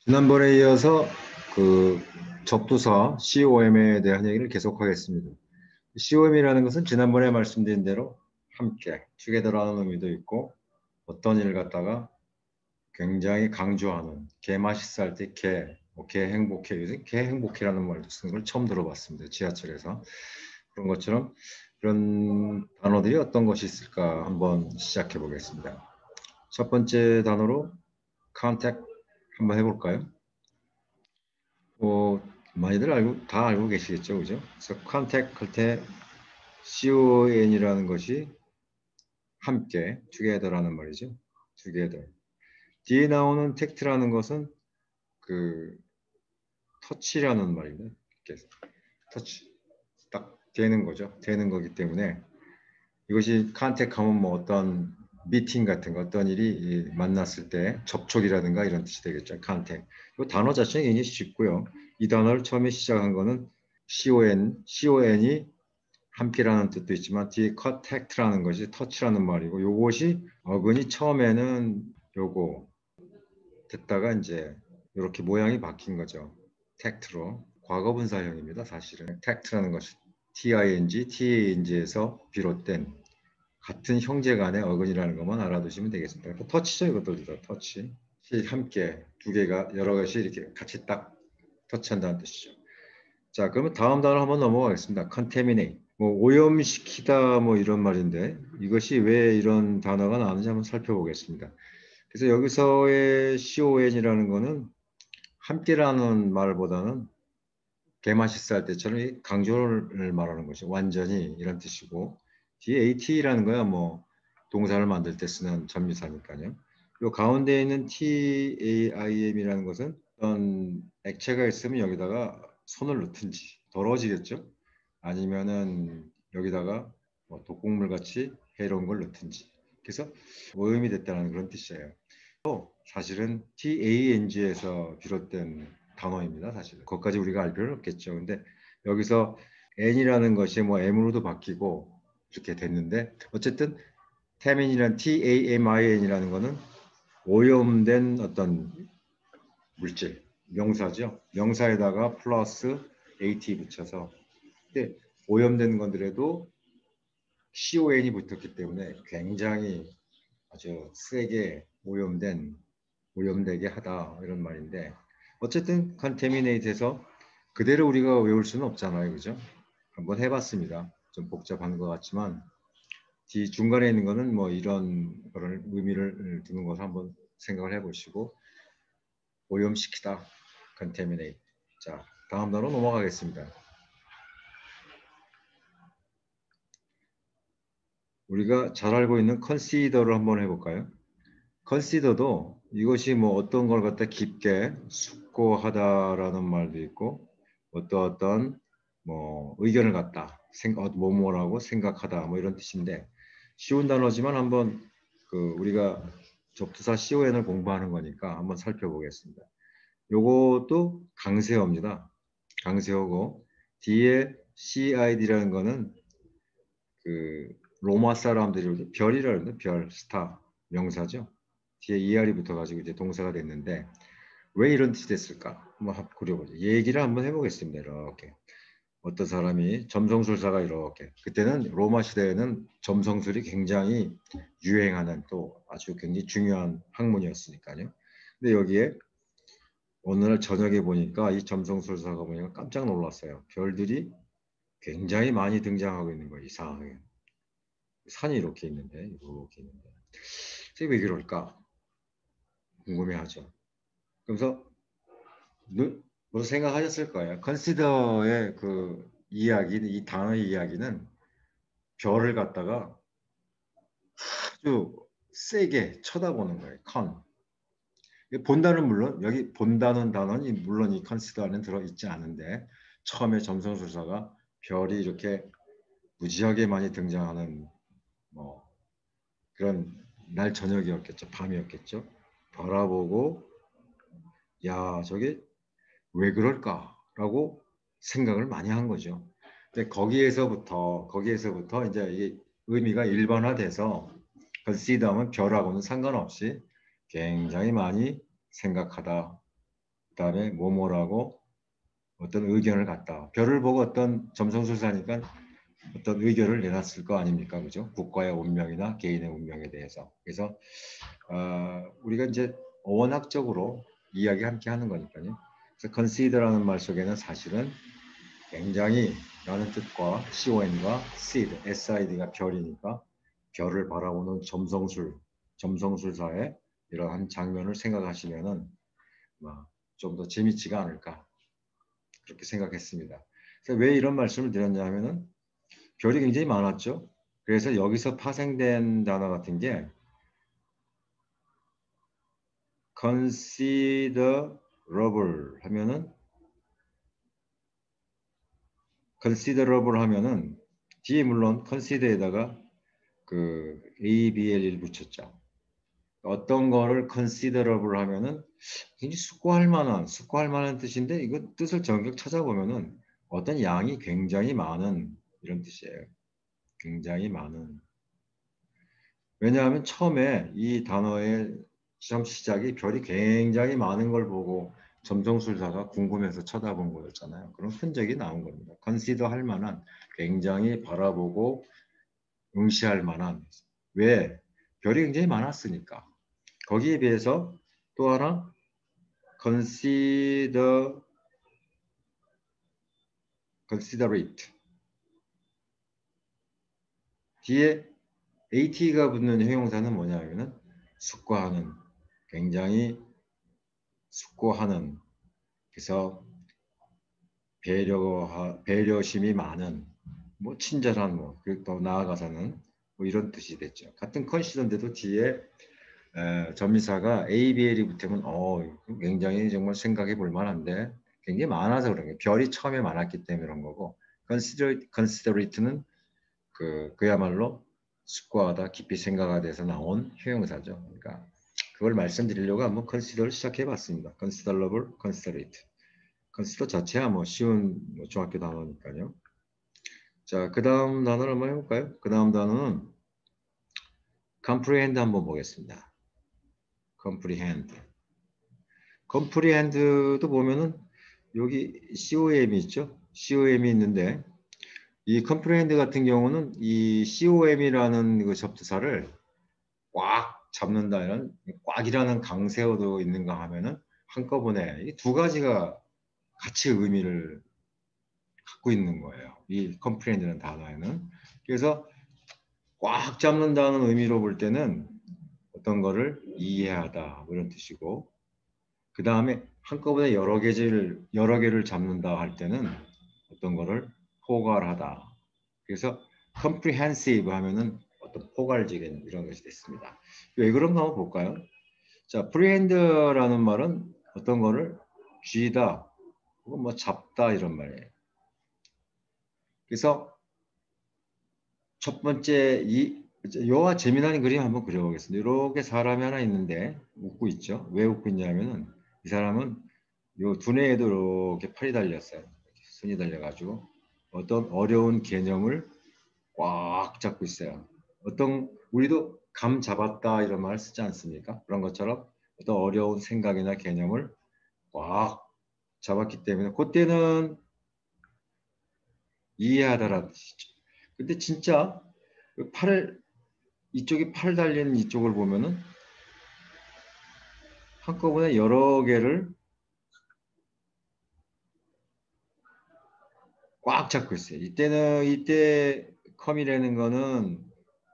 지난번에 이어서 그 접두사 COM에 대한 얘기를 계속하겠습니다. COM이라는 것은 지난번에 말씀드린 대로 함께, together라는 의미도 있고 어떤 일을 갖다가 굉장히 강조하는 개 맛있어 할 때 개, 개 행복해, 요새 개 행복해라는 말도 쓰는 걸 처음 들어봤습니다. 지하철에서. 그런 것처럼 그런 단어들이 어떤 것이 있을까 한번 시작해 보겠습니다. 첫 번째 단어로 contact 한번 해볼까요? 많이들 다 알고 계시겠죠, 그죠? 그래서 컨택 할 때 con이라는 것이 함께, together라는 말이죠. together. 뒤에 나오는 tact라는 것은 그 터치라는 말입니다. 이렇게 터치, 딱 되는 거죠. 되는 거기 때문에 이것이 컨택하면 뭐 어떤 미팅 같은 거, 어떤 일이 만났을 때 접촉이라든가 이런 뜻이 되겠죠. 컨택. 이 단어 자체는 굉장히 쉽고요. 이 단어를 처음에 시작한 거는 con이 함께라는 뜻도 있지만 뒤에 contact라는 것이 터치라는 말이고 요것이 어근이 처음에는 요거 듣다가 이제 이렇게 모양이 바뀐 거죠. tact로. 과거분사형입니다. 사실은. tact라는 것이 TING에서 비롯된 같은 형제 간의 어근이라는 것만 알아두시면 되겠습니다. 터치죠, 이것들도 다 터치. 함께 두 개가 여러 것이 이렇게 같이 딱 터치한다는 뜻이죠. 자, 그러면 다음 단어 한번 넘어가겠습니다. contaminate. 뭐 오염시키다 뭐 이런 말인데 이것이 왜 이런 단어가 나오는지 한번 살펴보겠습니다. 그래서 여기서의 con이라는 거는 함께라는 말보다는 개맛있어 할 때처럼 강조를 말하는 것이 완전히 이런 뜻이고 뒤에 at라는 거야 뭐 동사를 만들 때 쓰는 전미사니까요. 요 가운데 있는 TAIM이라는 것은 어떤 액체가 있으면 여기다가 손을 넣든지 더러워지겠죠. 아니면은 여기다가 뭐 독극물 같이 해로운 걸 넣든지 그래서 오염이 됐다는 그런 뜻이에요. 사실은 TANG에서 비롯된 단어입니다. 사실 그것까지 우리가 알 필요는 없겠죠. 근데 여기서 N이라는 것이 뭐 M으로도 바뀌고 이렇게 됐는데 어쨌든 타민이란 TAMIN이라는 거는 오염된 어떤 물질, 명사죠. 명사에다가 플러스 AT 붙여서 근데 오염된 건들에도 CON이 붙었기 때문에 굉장히 아주 세게 오염되게 하다 이런 말인데 어쨌든 contaminate에서 그대로 우리가 외울 수는 없잖아요, 그죠? 한번 해봤습니다. 좀 복잡한 것 같지만 뒤 중간에 있는 거는 뭐 이런 거를 의미를 두는 것을 한번 생각을 해보시고 오염시키다, contaminate. 자, 다음 단어로 넘어가겠습니다. 우리가 잘 알고 있는 consider를 한번 해볼까요? 컨시더도 이것이 뭐 어떤 걸 갖다 깊게 숙고하다라는 말도 있고 어떤 뭐 의견을 갖다 뭐뭐라고 생각하다 뭐 이런 뜻인데 쉬운 단어지만 한번 우리가 접두사 CON을 공부하는 거니까 한번 살펴보겠습니다. 요것도 강세어입니다. 강세어고 뒤에 CID라는 거는 그 로마 사람들이 별이라는 별, 스타 명사죠. 뒤에 ER이 붙어가지고 이제 동사가 됐는데 왜 이런 뜻이 됐을까? 한번 그려보죠. 얘기를 한번 해보겠습니다. 이렇게 어떤 사람이 점성술사가 이렇게 그때는 로마 시대에는 점성술이 굉장히 유행하는 또 아주 굉장히 중요한 학문이었으니까요. 근데 여기에 어느 날 저녁에 보니까 이 점성술사가 보니까 깜짝 놀랐어요. 별들이 굉장히 많이 등장하고 있는 거예요. 이상하게. 산이 이렇게 있는데 왜 그럴까 궁금해하죠. 그래서 무슨 생각하셨을 거예요. 컨시더의 이 단어의 이야기는 별을 갖다가 아주 세게 쳐다보는 거예요. 본다는 물론 여기 본다는 단어는 물론 이 컨시더 안에 들어있지 않은데 처음에 점성술사가 별이 이렇게 무지하게 많이 등장하는 뭐 그런 날 저녁이었겠죠. 밤이었겠죠. 바라보고 야 저게 왜 그럴까라고 생각을 많이 한 거죠. 근데 거기에서부터 이제 이게 의미가 일반화돼서 consider하면 별하고는 상관없이 굉장히 많이 생각하다, 그다음에 뭐뭐라고 어떤 의견을 갖다. 별을 보고 어떤 점성술사니까 어떤 의견을 내놨을 거 아닙니까? 그죠? 국가의 운명이나 개인의 운명에 대해서. 그래서 우리가 이제 어원학적으로 이야기 함께 하는 거니까요. 그래서 consider라는 말 속에는 사실은 굉장히 라는 뜻과 con과 seed, sid가 별이니까 별을 바라보는 점성술사의 이러한 장면을 생각하시면은 좀 더 재밌지가 않을까 그렇게 생각했습니다. 그래서 왜 이런 말씀을 드렸냐 하면은 별이 굉장히 많았죠. 그래서 여기서 파생된 단어 같은 게 considerable 하면은 뒤에 물론 consider에다가 그 ABL을 붙였죠. 어떤 거를 considerable 하면은 굉장히 숙고할 만한 뜻인데 이거 뜻을 정확히 찾아보면은 어떤 양이 굉장히 많은 이런 뜻이에요. 굉장히 많은. 왜냐하면 처음에 이 단어의 시작이 별이 굉장히 많은 걸 보고 점성술사가 궁금해서 쳐다본 거였잖아요. 그런 흔적이 나온 겁니다. 컨시더 할 만한, 굉장히 바라보고 응시할 만한. 왜? 별이 굉장히 많았으니까. 거기에 비해서 또 하나 consider, considerate 뒤에 at가 붙는 형용사는 뭐냐면은 숙고하는, 굉장히 숙고하는, 그래서 배려심이 많은, 뭐 친절한, 또 나아가서는 뭐 이런 뜻이 됐죠. 같은 컨시더인데도 뒤에 전미사가 ABL이 붙으면 굉장히 정말 생각해 볼 만한데 굉장히 많아서 그런 거예요. 별이 처음에 많았기 때문에 그런 거고 considerate는 그야말로 숙고하다 깊이 생각하다 돼서 나온 형용사죠. 그러니까 그걸 말씀드리려고 한번 consider를 시작해 봤습니다. considerable, considerate. consider 자체야 뭐 쉬운 중학교 단어니까요. 자, 그 다음 단어를 한번 해볼까요? 그 다음 단어는 comprehend 한번 보겠습니다. comprehend. comprehend도 보면은 여기 com이 있죠? com이 있는데 이 comprehend 같은 경우는 이 com이라는 그 접두사를 꽉 잡는다 이런 꽉이라는 강세어도 있는가 하면은 한꺼번에 이 두 가지가 같이 의미를 갖고 있는 거예요. 이 comprehend라는 단어에는. 그래서 꽉 잡는다는 의미로 볼 때는 어떤 거를 이해하다 이런 뜻이고 그 다음에 한꺼번에 여러 개를 잡는다 할 때는 어떤 거를 포괄하다. 그래서 comprehensive 하면은 어떤 포괄적인 이런 것이 됐습니다. 왜 그런가 한번 볼까요? 자, prehend라는 말은 어떤 거를 쥐다, 혹은 뭐 잡다 이런 말이에요. 그래서 첫 번째 요와 재미난 그림 한번 그려보겠습니다. 이렇게 사람이 하나 있는데 웃고 있죠. 왜 웃고 있냐면은 이 사람은 요 두뇌에도 이렇게 팔이 달렸어요. 손이 달려가지고 어떤 어려운 개념을 꽉 잡고 있어요. 우리도 감 잡았다 이런 말 쓰지 않습니까? 그런 것처럼 어떤 어려운 생각이나 개념을 꽉 잡았기 때문에 그때는 이해하다라는 뜻이죠. 근데 진짜 이쪽이 팔 달린 이쪽을 보면은 한꺼번에 여러 개를 꽉 잡고 있어요. 이때 컴이라는 거는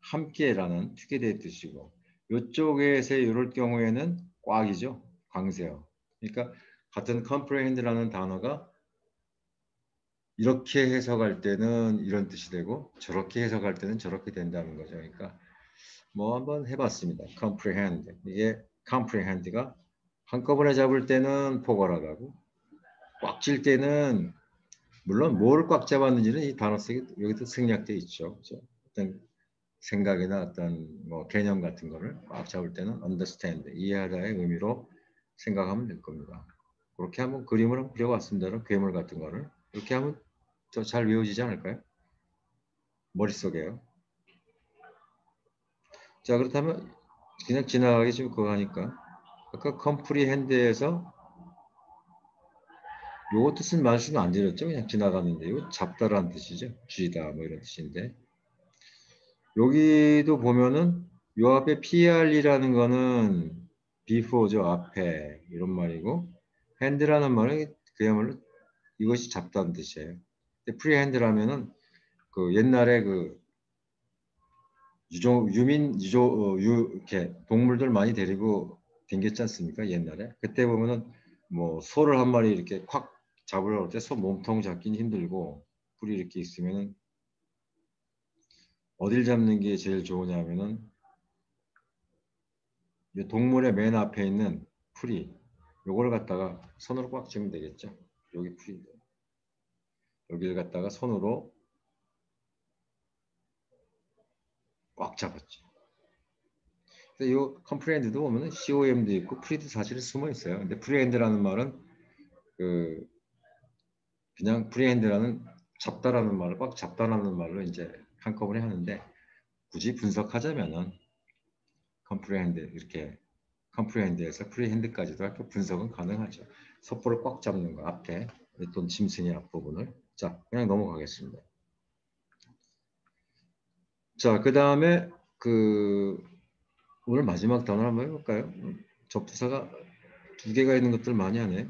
함께라는 투게더의 뜻이고 이쪽에서 이럴 경우에는 꽉이죠. 광세어. 그러니까 같은 comprehend라는 단어가 이렇게 해석할 때는 이런 뜻이 되고 저렇게 해석할 때는 저렇게 된다는 거죠. 그러니까 뭐 한번 해봤습니다. comprehend. 이게 comprehend가 한꺼번에 잡을 때는 포괄하다고 꽉 찔 때는 물론 뭘 꽉 잡았는지는 이 단어 속에 여기도 생략돼 있죠. 그렇죠? 어떤 생각이나 어떤 뭐 개념 같은 거를 꽉 잡을 때는 understand, 이해하다의 의미로 생각하면 될 겁니다. 그렇게 한번 그림을 한번 그려봤습니다. 괴물 같은 거를. 이렇게 하면 더 잘 외워지지 않을까요? 머릿속에요. 자, 그렇다면 그냥 지나가기 좀 그거 하니까 아까 comprehend에서 요거 뜻은 말씀은 안 드렸죠. 그냥 지나갔는데 요 잡다라는 뜻이죠. 쥐다 뭐 이런 뜻인데 여기도 보면은 요 앞에 PR이라는 거는 before죠. 앞에 이런 말이고 hand라는 말은 그야말로 이것이 잡다는 뜻이에요. 프리핸드라면은 그 옛날에 그 이렇게 동물들 많이 데리고 댕겼지 않습니까? 옛날에. 그때 보면은 뭐 소를 한 마리 이렇게 콱 잡으려고 할 때 소 몸통 잡기는 힘들고 풀이 이렇게 있으면은 어딜 잡는 게 제일 좋으냐면은 이 동물의 맨 앞에 있는 풀이 요걸 갖다가 손으로 꽉 쥐면 되겠죠. 여기 풀이 여기를 갖다가 손으로 꽉 잡았죠. 그래서 이 컴프레hen드도 보면은 COM도 있고 프리도 사실은 숨어 있어요. 근데 프리핸드라는 말은 그 그냥 프리핸드라는 잡다라는 말을 꽉 잡다라는 말로 이제 한꺼번에 하는데 굳이 분석하자면은 컴프레hen드 이렇게 컴프레hen드에서 프리핸드까지도 이렇게 분석은 가능하죠. 섣보를 꽉 잡는 거 앞에 또는 짐승의 앞부분을 자 그냥 넘어가겠습니다. 자 그 다음에 그 오늘 마지막 단어 한번 해볼까요? 접두사가 두 개가 있는 것들 많이 하네.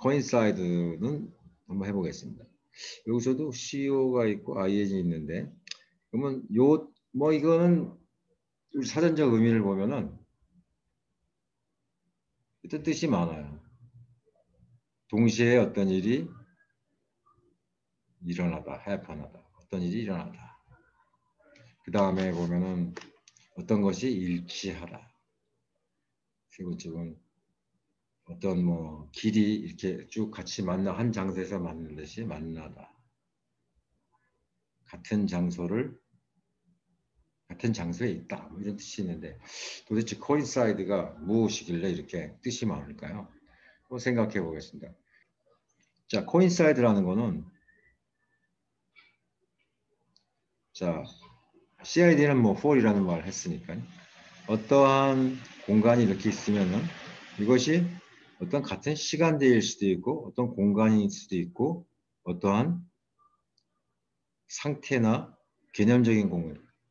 coincide는 한번 해보겠습니다. 여기서도 CO가 있고 IN이 있는데 그러면 요 뭐 이거는 우리 사전적 의미를 보면은 뜻이 많아요. 동시에 어떤 일이 일어나다, happen하다. 어떤 일이 일어나다. 그 다음에 보면은 어떤 것이 일치하다. 세 번째는 어떤 뭐 길이 이렇게 쭉 같이 만나 한 장소에서 만난 듯이 만나다. 같은 장소에 있다. 뭐 이런 뜻이 있는데 도대체 coincide가 무엇이길래 이렇게 뜻이 많을까요? 한번 생각해 보겠습니다. 자, coincide라는 거는 자, CID는 뭐 fall이라는 말을 했으니까 어떠한 공간이 이렇게 있으면은 이것이 어떤 같은 시간대일 수도 있고 어떤 공간일 수도 있고 어떠한 상태나 개념적인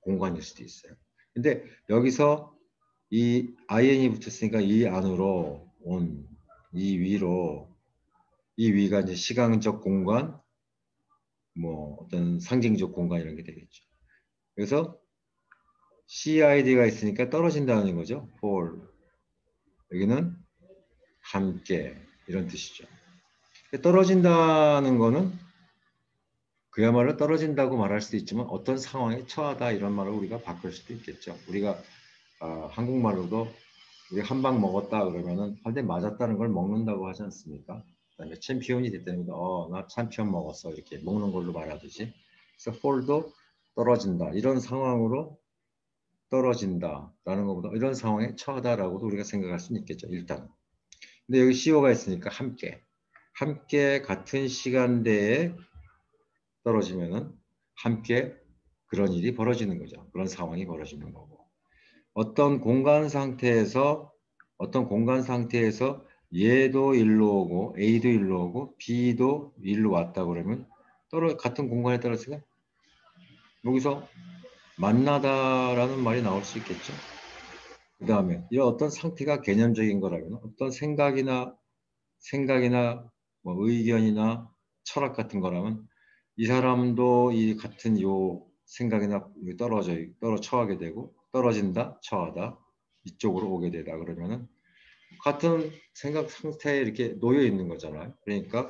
공간일 수도 있어요. 근데 여기서 이 IN이 붙었으니까 이 안으로 온 이 위로 이 위가 이제 시간적 공간 뭐 어떤 상징적 공간 이런 게 되겠죠. 그래서 CID가 있으니까 떨어진다는 거죠. fall. 여기는 함께 이런 뜻이죠. 떨어진다는 거는 그야말로 떨어진다고 말할 수도 있지만 어떤 상황에 처하다 이런 말을 우리가 바꿀 수도 있겠죠. 우리가 한국말로도 우리 한 방 먹었다 그러면은 한 대 맞았다는 걸 먹는다고 하지 않습니까? 그다음에 챔피언이 됐다는 거, 나 챔피언 먹었어 이렇게 먹는 걸로 말하듯이. 그래서 fall도 떨어진다 이런 상황으로 떨어진다라는 것보다 이런 상황에 처하다라고도 우리가 생각할 수는 있겠죠. 일단. 근데 여기 CO가 있으니까 함께 같은 시간대에 떨어지면은 함께 그런 일이 벌어지는 거죠. 그런 상황이 벌어지는 거고. 어떤 공간 상태에서 얘도 일로 오고 A도 일로 오고 B도 일로 왔다 그러면 같은 공간에 떨어지면 여기서 만나다라는 말이 나올 수 있겠죠. 그 다음에 이런 어떤 상태가 개념적인 거라면 어떤 생각이나 뭐 의견이나 철학 같은 거라면 이 사람도 이 같은 요 생각이나 처하게 되고 떨어진다, 처하다 이쪽으로 오게 되다 그러면은 같은 생각 상태에 이렇게 놓여 있는 거잖아요. 그러니까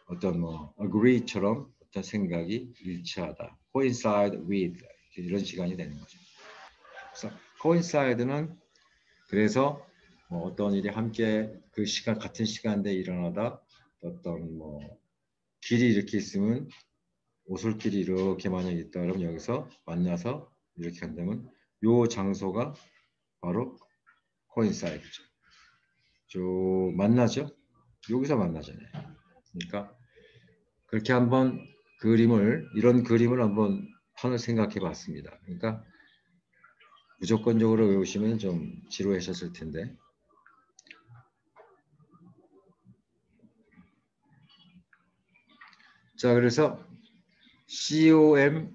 어떤 뭐 agree처럼 어떤 생각이 일치하다, coincide with 이런 시간이 되는 거죠. 그래서 coincide는 그래서 뭐 어떤 일이 함께 그 시간 같은 시간대에 일어나다 어떤 뭐 길이 이렇게 있으면 오솔길이 이렇게 만약에 있다 그러면 여기서 만나서 이렇게 한다면 요 장소가 바로 coincide죠. 만나죠. 여기서 만나잖아요. 그러니까 그렇게 한번 이런 그림을 한번 판을 생각해 봤습니다. 그러니까 무조건적으로 외우시면 좀 지루하셨을 텐데 자, 그래서 COM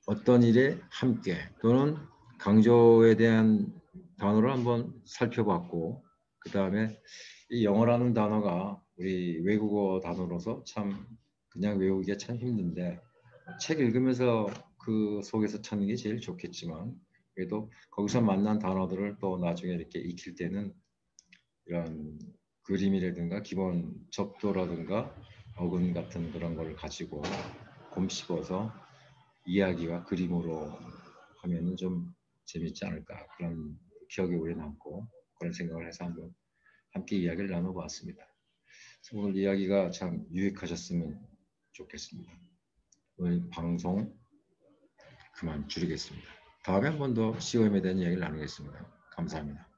어떤 일에 함께 또는 강조에 대한 단어를 한번 살펴봤고, 그 다음에 이 영어라는 단어가 우리 외국어 단어로서 참 그냥 외우기가 참 힘든데, 책 읽으면서 그 속에서 찾는 게 제일 좋겠지만, 그래도 거기서 만난 단어들을 또 나중에 이렇게 익힐 때는 이런 그림이라든가 기본 접도라든가 어근 같은 그런 걸 가지고 곰씹어서 이야기와 그림으로 하면은 좀 재밌지 않을까, 그런 기억이 오래 남고 그런 생각을 해서 한번 함께 이야기를 나눠보았습니다. 오늘 이야기가 참 유익하셨으면 좋겠습니다. 오늘 방송 그만 줄이겠습니다. 다음에 한 번 더 COM에 대한 이야기를 나누겠습니다. 감사합니다.